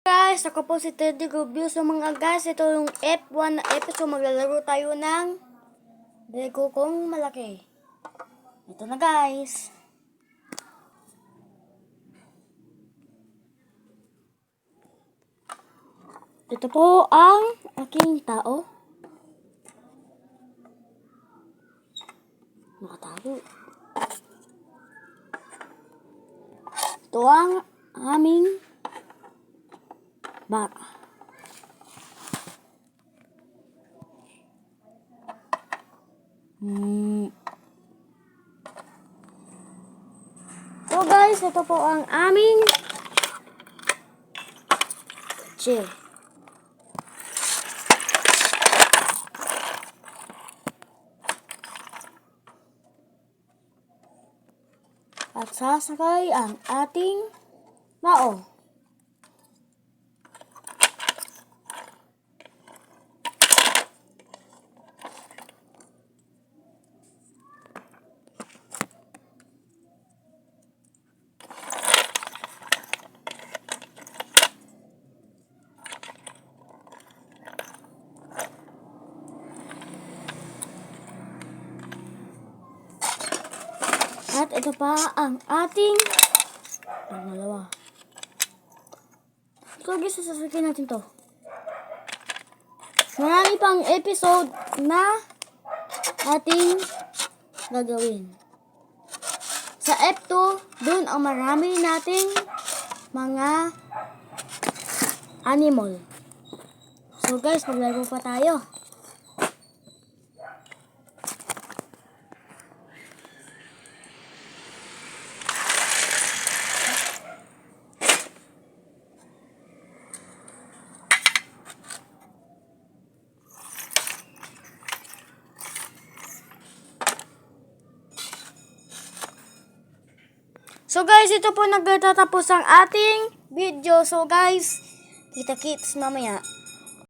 Guys, ako po si Teddy Rubio. So mga guys, ito yung F1 na episode. Maglalaro tayo ng Lego kong malaki. Ito na guys. Ito po ang aking tao. Nakatago. Ito ang aming baka. So guys, ito po ang aming chair. At sasakay ang ating tao. At ito pa ang ating pangalawa. So guys, sasakyan natin to. Marami pang episode na ating gagawin. Sa F2, dun ang marami nating mga animal. So guys, maglaro pa tayo. So guys, ito po nagtatapos ang ating video. So guys, kita-kits mamaya.